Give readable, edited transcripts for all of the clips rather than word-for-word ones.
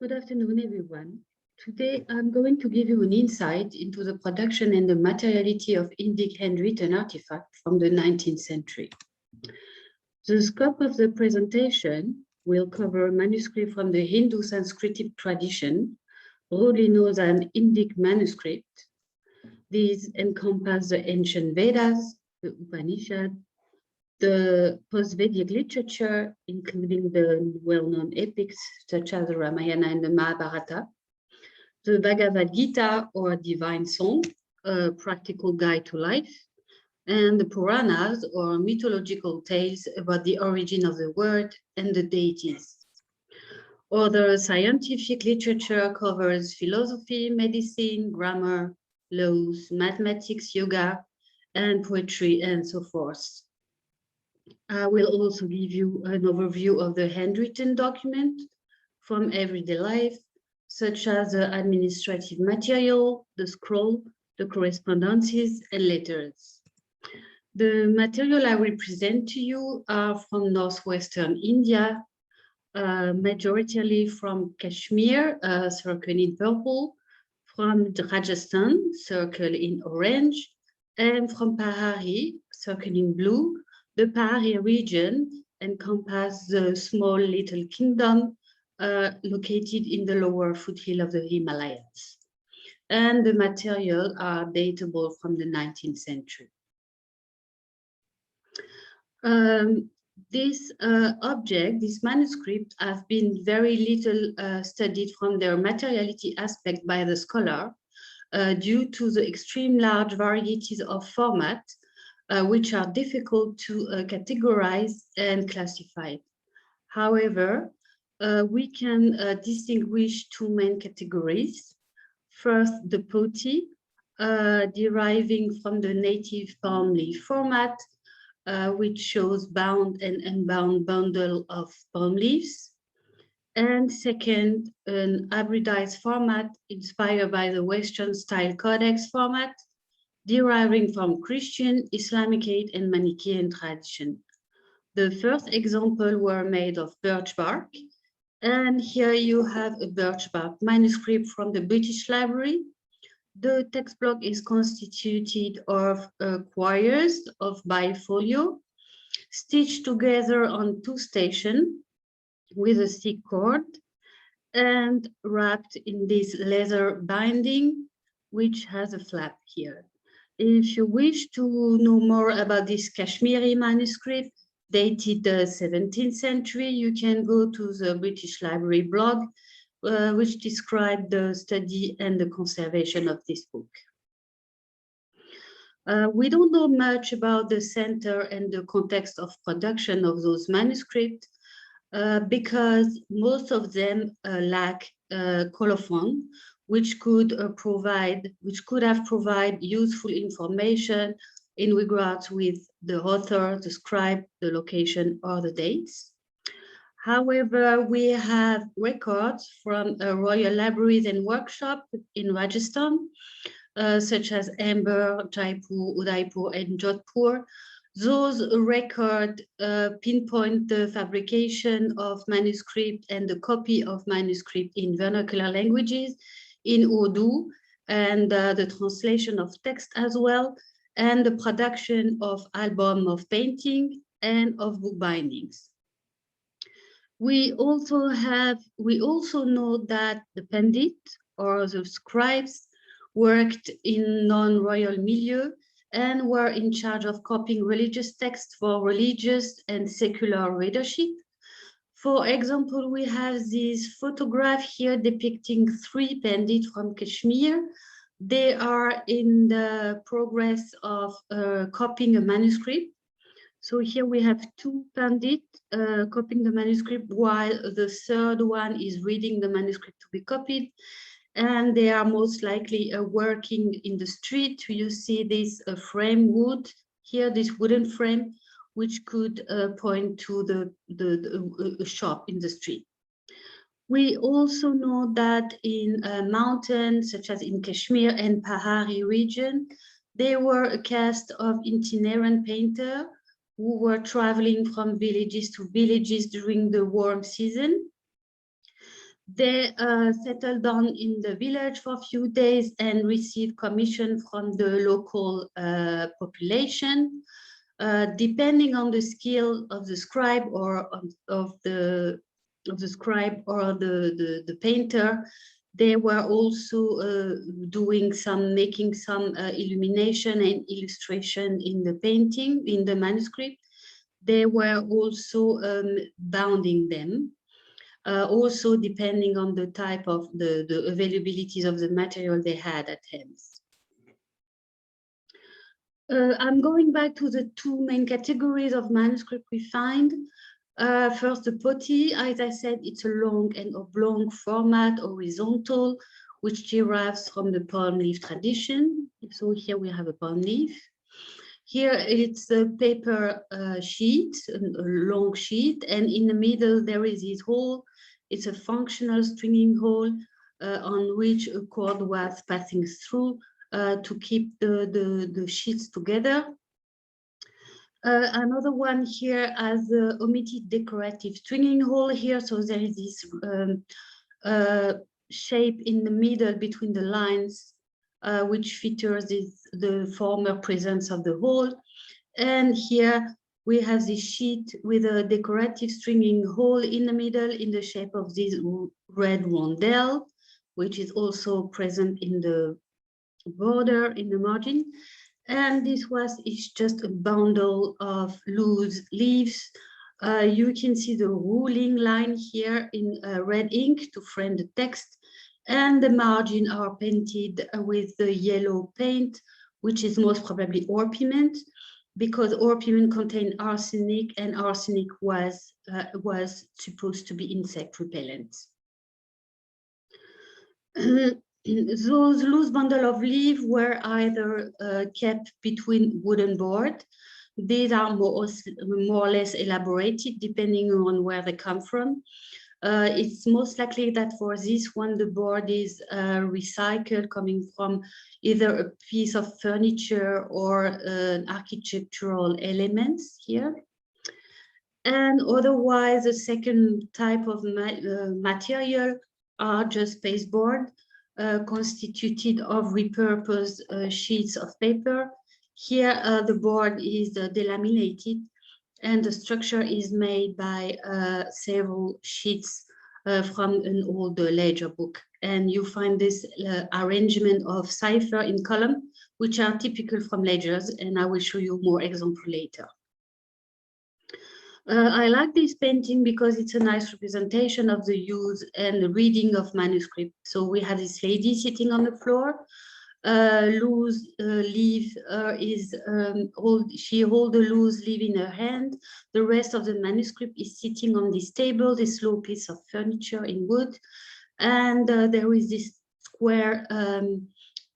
Good afternoon, everyone. Today, I'm going to give you an insight into the production and the materiality of Indic handwritten artifacts from the 19th century. The scope of the presentation will cover manuscript from the Hindu Sanskritic tradition, broadly known as an Indic manuscript. These encompass the ancient Vedas, the Upanishads, the post-Vedic literature, including the well-known epics such as the Ramayana and the Mahabharata, the Bhagavad Gita or Divine Song, a practical guide to life, and the Puranas or mythological tales about the origin of the world and the deities. Other scientific literature covers philosophy, medicine, grammar, laws, mathematics, yoga, and poetry, and so forth. I will also give you an overview of the handwritten document from everyday life, such as the administrative material, the scroll, the correspondences, and letters. The material I will present to you are from northwestern India, majoritarily from Kashmir, circled in purple, from Rajasthan, circled in orange, and from Pahari, circled in blue. The Pahari region encompasses the small little kingdom located in the lower foothill of the Himalayas. And the materials are datable from the 19th century. This manuscript, have been very little studied from their materiality aspect by the scholar due to the extreme large varieties of format, which are difficult to categorize and classify. However, we can distinguish two main categories. First, the pothi, deriving from the native palm leaf format, which shows bound and unbound bundle of palm leaves. And second, an hybridized format inspired by the Western style Codex format, deriving from Christian, Islamicate, and Manichaean tradition. The first example were made of birch bark, and here you have a birch bark manuscript from the British Library. The text block is constituted of quires of bifolio, stitched together on two stations with a thick cord, and wrapped in this leather binding, which has a flap here. If you wish to know more about this Kashmiri manuscript, dated the 17th century, you can go to the British Library blog, which describes the study and the conservation of this book. We don't know much about the center and the context of production of those manuscripts because most of them lack colophon, which could have provided useful information in regards with the author, the scribe, the location, or the dates. However, we have records from royal libraries and workshops in Rajasthan, such as Amber, Jaipur, Udaipur, and Jodhpur. Those records pinpoint the fabrication of manuscript and the copy of manuscript in vernacular languages, in Urdu, and the translation of text as well, and the production of album of painting and of book bindings. We also know that the pandit or the scribes worked in non-royal milieu and were in charge of copying religious texts for religious and secular readership. For example, we have this photograph here depicting three pandits from Kashmir. They are in the progress of copying a manuscript. So here we have two pandits copying the manuscript while the third one is reading the manuscript to be copied. And they are most likely working in the street. You see this frame wood here, this wooden frame, which could point to the shop in the street. We also know that in mountains, such as in Kashmir and Pahari region, there were a cast of itinerant painters who were traveling from villages to villages during the warm season. They settled down in the village for a few days and received commission from the local population. Depending on the skill of the scribe or of the scribe or the painter, they were also making some illumination and illustration in the painting, in the manuscript. They were also bounding them. Also depending on the type of the availabilities of the material they had at hand. I'm going back to the two main categories of manuscript we find. First, the pothi. As I said, it's a long and oblong format, horizontal, which derives from the palm leaf tradition. So here we have a palm leaf. Here it's a paper sheet, a long sheet, and in the middle there is this hole. It's a functional stringing hole on which a cord was passing through to keep the sheets together. Another one here has a omitted decorative stringing hole here, so there is this shape in the middle between the lines, which features the former presence of the hole. And here we have this sheet with a decorative stringing hole in the middle in the shape of this red rondelle, which is also present in the border, in the margin. And this is just a bundle of loose leaves. You can see the ruling line here in red ink to frame the text, and the margin are painted with the yellow paint, which is most probably ore pigment, because ore pigment contained arsenic, and arsenic was supposed to be insect repellent. Those loose bundle of leaves were either kept between wooden board. These are more or less elaborated depending on where they come from. It's most likely that for this one, the board is recycled, coming from either a piece of furniture or architectural elements here. And otherwise, the second type of material are just pasteboard, constituted of repurposed sheets of paper. Here, the board is delaminated, and the structure is made by several sheets from an old ledger book. And you find this arrangement of cipher in column, which are typical from ledgers, and I will show you more examples later. I like this painting because it's a nice representation of the use and the reading of manuscript. So we have this lady sitting on the floor. Loose leaf she holds a loose leaf in her hand. The rest of the manuscript is sitting on this table, this low piece of furniture in wood. And there is this square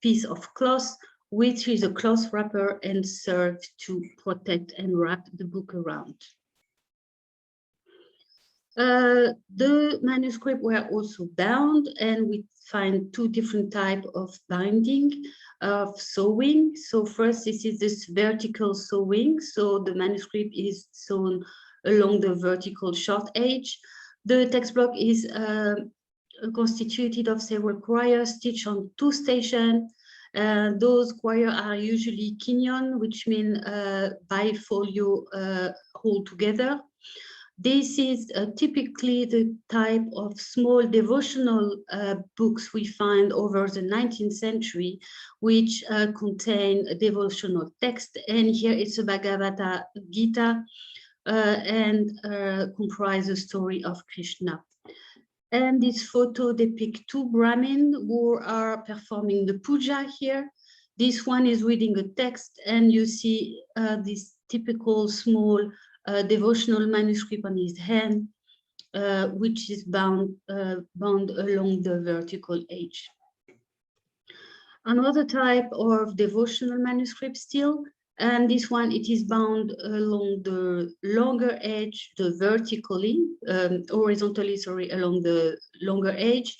piece of cloth, which is a cloth wrapper and serves to protect and wrap the book around. The manuscripts were also bound, and we find two different types of binding, of sewing. So first, this is this vertical sewing. So the manuscript is sewn along the vertical short edge. The text block is constituted of several quires stitched on two stations. Those quires are usually quignon, which mean bifolio hold together. This is typically the type of small devotional books we find over the 19th century, which contain a devotional text. And here it's a Bhagavad Gita and comprise the story of Krishna. And this photo depicts two Brahmin who are performing the puja here. This one is reading a text, and you see this typical small devotional manuscript on his hand, which is bound along the vertical edge. Another type of devotional manuscript still, and this one, it is bound along the longer edge, horizontally, along the longer edge.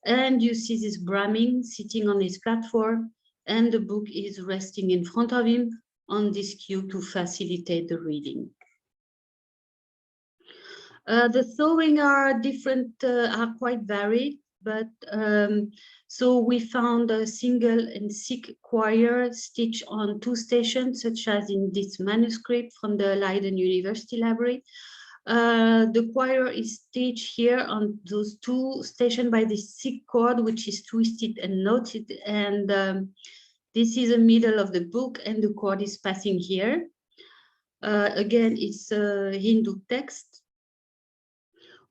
And you see this Brahmin sitting on his platform, and the book is resting in front of him on this cube to facilitate the reading. The sewing are different, are quite varied, but so we found a single and Sikh choir stitched on 2 stations, such as in this manuscript from the Leiden University Library. The choir is stitched here on those 2 stations by the Sikh cord, which is twisted and knotted, and this is the middle of the book, and the cord is passing here. Again, it's a Hindu text.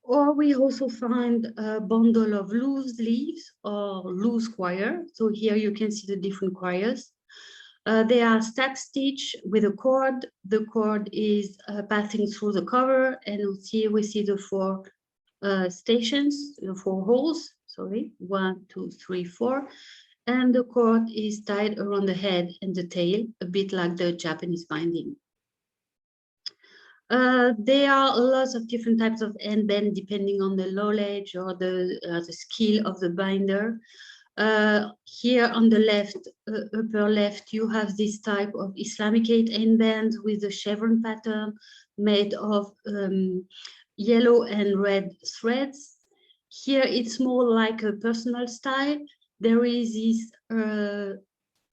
Or we also find a bundle of loose leaves or loose choir. So here you can see the different choirs. They are stack stitched with a cord. The cord is passing through the cover, and here we see the 4 stations, the 4 holes. Sorry, 1, 2, 3, 4. And the cord is tied around the head and the tail, a bit like the Japanese binding. There are lots of different types of handband depending on the knowledge or the skill of the binder. Here on the left, upper left, you have this type of Islamicate handband with the chevron pattern made of yellow and red threads. Here it's more like a personal style. There is this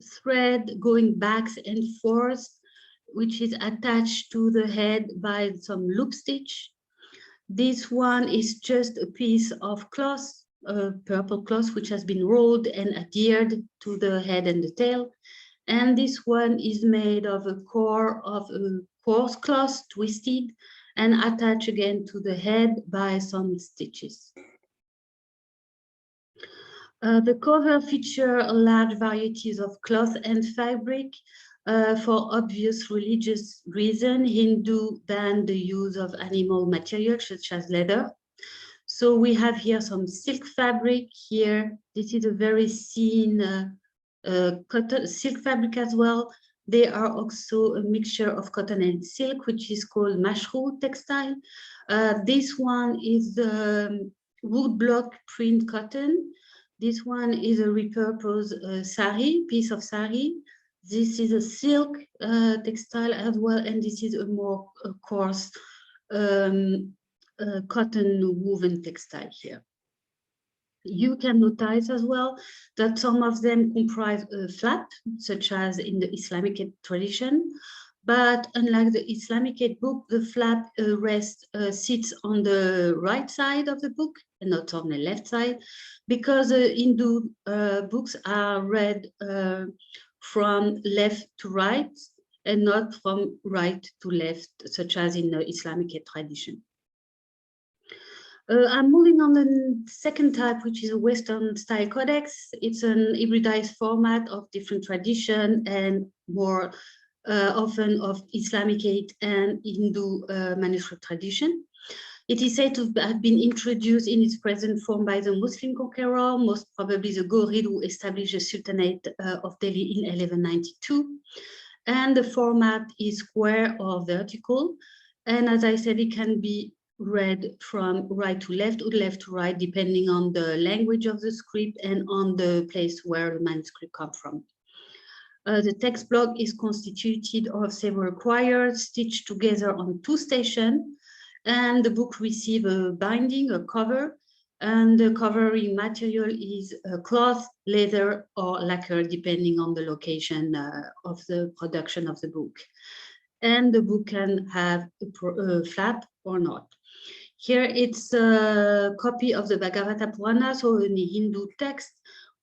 thread going back and forth, which is attached to the head by some loop stitch. This one is just a piece of cloth, purple cloth, which has been rolled and adhered to the head and the tail. And this one is made of a core of a coarse cloth, twisted and attached again to the head by some stitches. The cover features large varieties of cloth and fabric. For obvious religious reason, Hindu banned the use of animal materials such as leather. So we have here some silk fabric here. This is a very thin cotton silk fabric as well. There are also a mixture of cotton and silk, which is called mashru textile. This one is wood block print cotton. This one is a repurposed sari, piece of sari. This is a silk textile as well, and this is a more coarse cotton woven textile here. You can notice as well that some of them comprise a flap, such as in the Islamicate tradition. But unlike the Islamicate book, the flap sits on the right side of the book and not on the left side, because Hindu books are read from left to right and not from right to left, such as in the Islamic tradition. I'm moving on the second type, which is a Western style codex. It's an hybridized format of different tradition and more often of Islamicate and Hindu manuscript tradition. It is said to have been introduced in its present form by the Muslim conqueror, most probably the Ghurrid, who established the Sultanate of Delhi in 1192. And the format is square or vertical. And as I said, it can be read from right to left or left to right, depending on the language of the script and on the place where the manuscript comes from. The text block is constituted of several quires stitched together on 2 stations. And the book receives a binding, a cover, and the covering material is cloth, leather, or lacquer, depending on the location of the production of the book. And the book can have a flap or not. Here it's a copy of the Bhagavata Purana, so a Hindu text,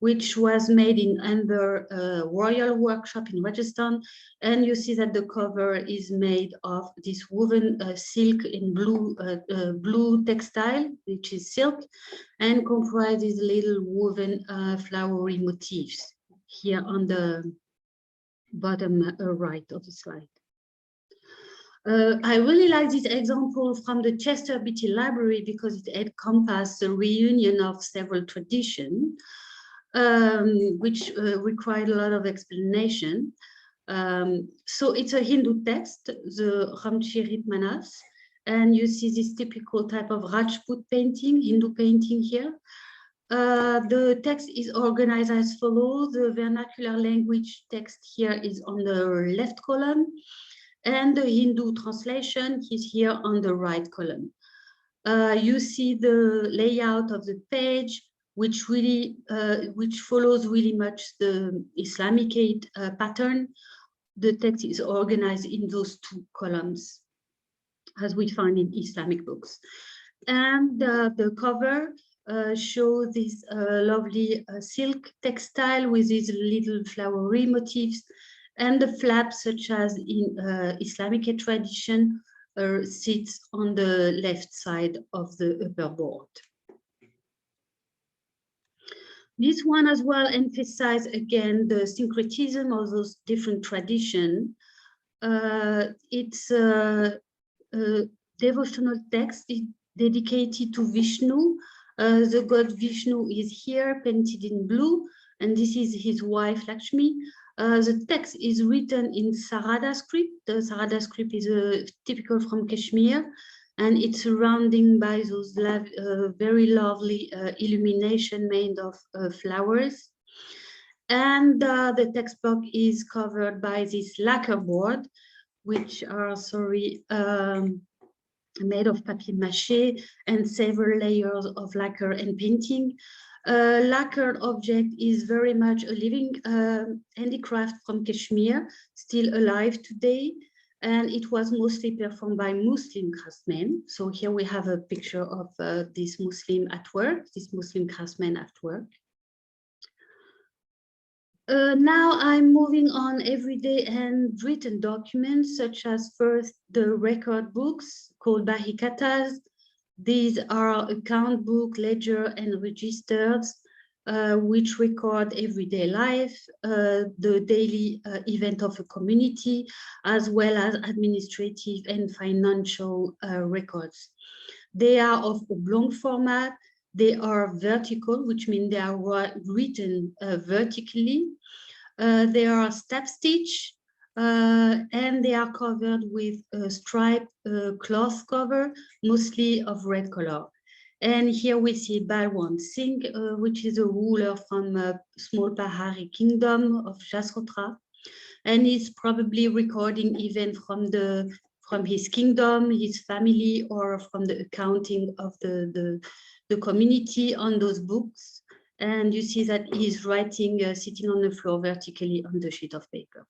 which was made in Amber Royal Workshop in Rajasthan. And you see that the cover is made of this woven silk in blue textile, which is silk, and comprises little woven flowery motifs here on the bottom right of the slide. I really like this example from the Chester Beatty Library because it encompasses the reunion of several traditions. Which required a lot of explanation. So it's a Hindu text, the Hipmanas, and you see this typical type of Rajput painting, Hindu painting here. The text is organized as follows. The vernacular language text here is on the left column, and the Hindu translation is here on the right column. You see the layout of the page, which follows really much the Islamicate pattern. The text is organized in those two columns, as we find in Islamic books. And the cover shows this lovely silk textile with these little flowery motifs, and the flap, such as in Islamic tradition, sits on the left side of the upper board. This one as well emphasizes again the syncretism of those different traditions. It's a devotional text dedicated to Vishnu. The god Vishnu is here painted in blue, and this is his wife Lakshmi. The text is written in Sarada script. The Sarada script is typical from Kashmir, and it's surrounding by those very lovely illumination made of flowers. And the textbook is covered by this lacquer board, which are, made of papier-mâché and several layers of lacquer and painting. Lacquered object is very much a living handicraft from Kashmir, still alive today, and it was mostly performed by Muslim craftsmen. So here we have a picture of this Muslim at work, this Muslim craftsman at work. Now I'm moving on everyday handwritten documents, such as first the record books called bahikatas. These are account book, ledger, and registers, which record everyday life, the daily event of a community, as well as administrative and financial records. They are of oblong format. They are vertical, which means they are written vertically. They are stab stitch, and they are covered with a striped cloth cover, mostly of red color. And here we see Balwant Singh, which is a ruler from a small Pahari kingdom of Jasrotra, and he's probably recording events from his kingdom, his family, or from the accounting of the community on those books. And you see that he's writing sitting on the floor vertically on the sheet of paper.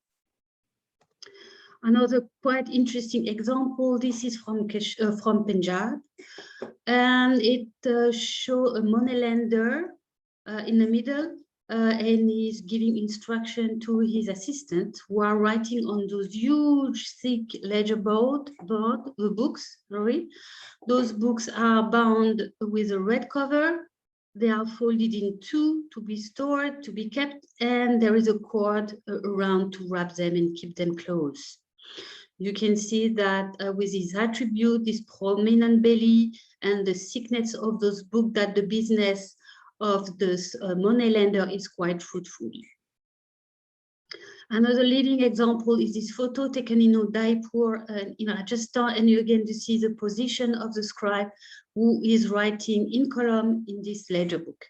Another quite interesting example, this is from Punjab, and it shows a moneylender in the middle, and he's giving instruction to his assistant, who are writing on those huge, thick ledger books. Those books are bound with a red cover. They are folded in two to be stored, to be kept, and there is a cord around to wrap them and keep them close. You can see that with his attribute, this prominent belly and the thickness of those books, that the business of this moneylender is quite fruitful. Another leading example is this photo taken in Udaipur in Rajasthan, and you again see the position of the scribe who is writing in column in this ledger book.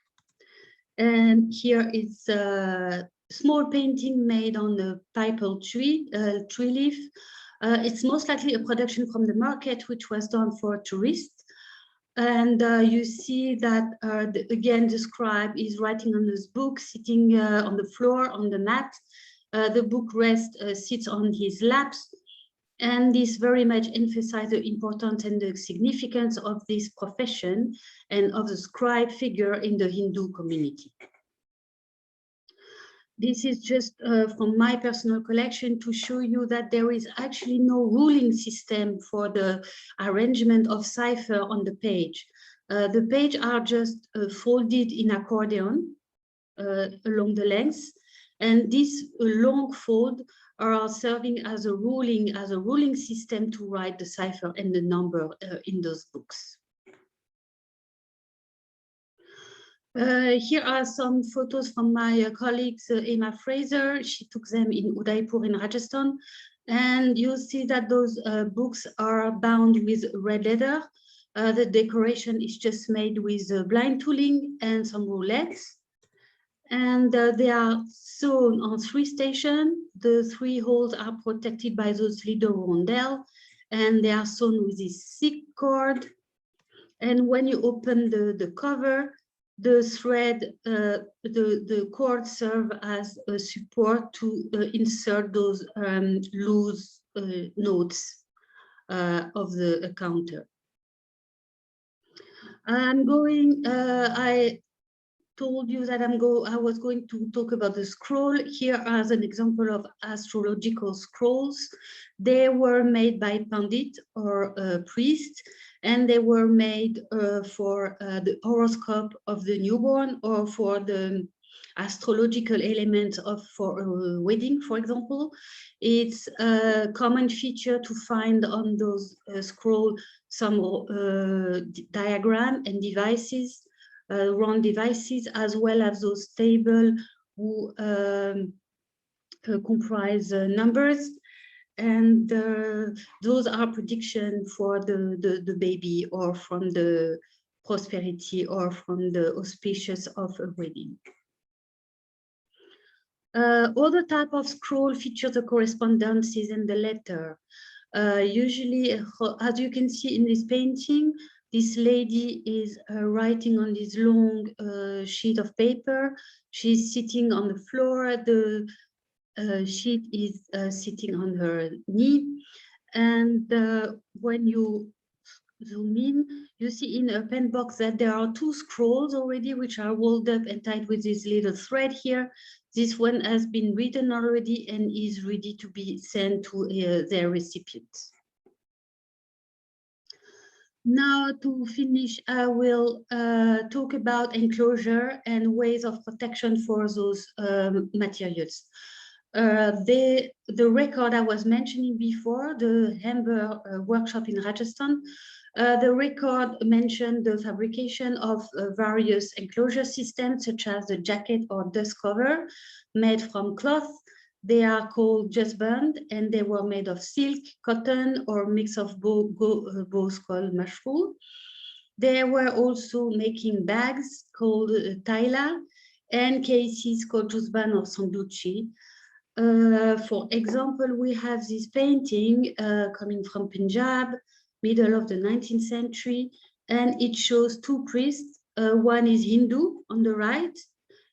And here is a small painting made on a pipal tree leaf. It's most likely a production from the market, which was done for tourists. And you see that, again, the scribe is writing on this book, sitting on the floor, on the mat. The book sits on his laps. And this very much emphasizes the importance and the significance of this profession and of the scribe figure in the Hindu community. This is just from my personal collection to show you that there is actually no ruling system for the arrangement of cipher on the page. The pages are just folded in accordion along the length, and this long fold are serving as a ruling system to write the cipher and the number in those books. Here are some photos from my colleague Emma Fraser. She took them in Udaipur in Rajasthan, and you see that those books are bound with red leather. The decoration is just made with blind tooling and some roulettes, and they are sewn on 3 stations. The 3 holes are protected by those little rondelles, and they are sewn with this thick cord. And when you open the cover, the thread, the cord serve as a support to insert those loose notes of the counter. I told you that I was going to talk about the scroll here as an example of astrological scrolls. They were made by pandit or priest, and they were made for the horoscope of the newborn or for the astrological elements for a wedding, for example. It's a common feature to find on those scroll some diagram and devices, round devices, as well as those tables who comprise numbers. And those are predictions for the baby, or from the prosperity, or from the auspicious of a wedding. Other type of scroll feature the correspondences and the letter. Usually, as you can see in this painting, this lady is writing on this long sheet of paper. She's sitting on the floor. The sheet is sitting on her knee. And when you zoom in, you see in a pen box that there are 2 scrolls already, which are rolled up and tied with this little thread here. This one has been written already and is ready to be sent to their recipients. Now, to finish, I will talk about enclosure and ways of protection for those materials. The record I was mentioning before, the Hamburg workshop in Rajasthan, the record mentioned the fabrication of various enclosure systems, such as the jacket or dust cover made from cloth. They are called Desvergnes, and they were made of silk, cotton, or mix of both called mushroom. They were also making bags called taila and cases called jusban or sanduchi. For example, we have this painting coming from Punjab, middle of the 19th century, and it shows 2 priests. One is Hindu on the right,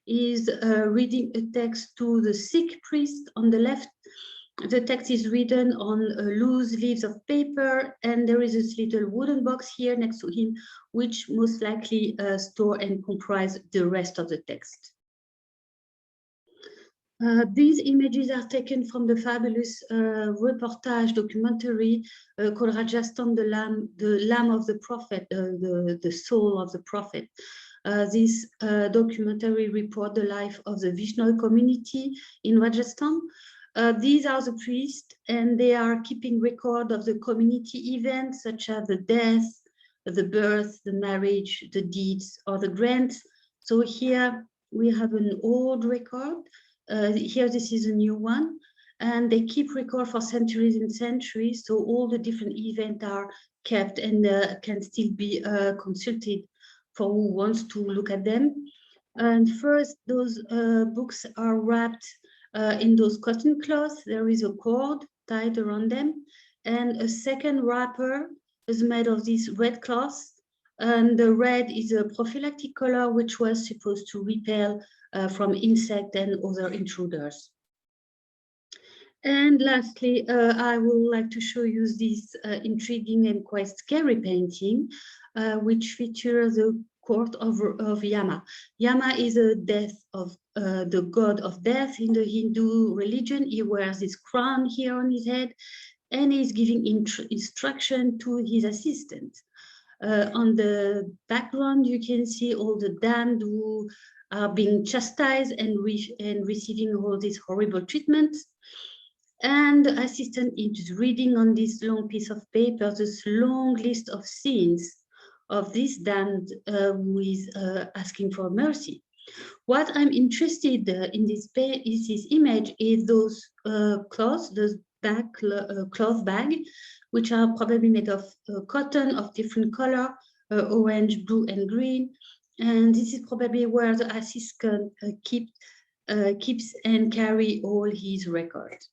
is reading a text to the Sikh priest on the left. The text is written on loose leaves of paper, and there is this little wooden box here next to him, which most likely store and comprise the rest of the text. These images are taken from the fabulous reportage documentary called Rajasthan, the Lamb of the Prophet, the soul of the prophet. This documentary reports the life of the Vishnu community in Rajasthan. These are the priests, and they are keeping record of the community events such as the death, the birth, the marriage, the deeds, or the grants. So here we have an old record. Here this is a new one, and they keep record for centuries and centuries, so all the different events are kept and can still be consulted for who wants to look at them. And first, those books are wrapped in those cotton cloths. There is a cord tied around them, and a second wrapper is made of this red cloth, and the red is a prophylactic color which was supposed to repel from insects and other intruders. And lastly, I would like to show you this intriguing and quite scary painting, which features the court of Yama. Yama is a death of the god of death in the Hindu religion. He wears this crown here on his head, and he's giving instruction to his assistant. On the background, you can see all the damned who are being chastised and receiving all these horrible treatments. And the assistant is reading on this long piece of paper this long list of sins of this damned who is asking for mercy. What I'm interested in this image is those cloths, those cloth bag, which are probably made of cotton of different color, orange, blue, and green. And this is probably where the assistant keeps and carry all his records.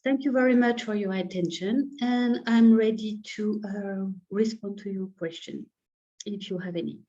Thank you very much for your attention, and I'm ready to respond to your question. if you have any.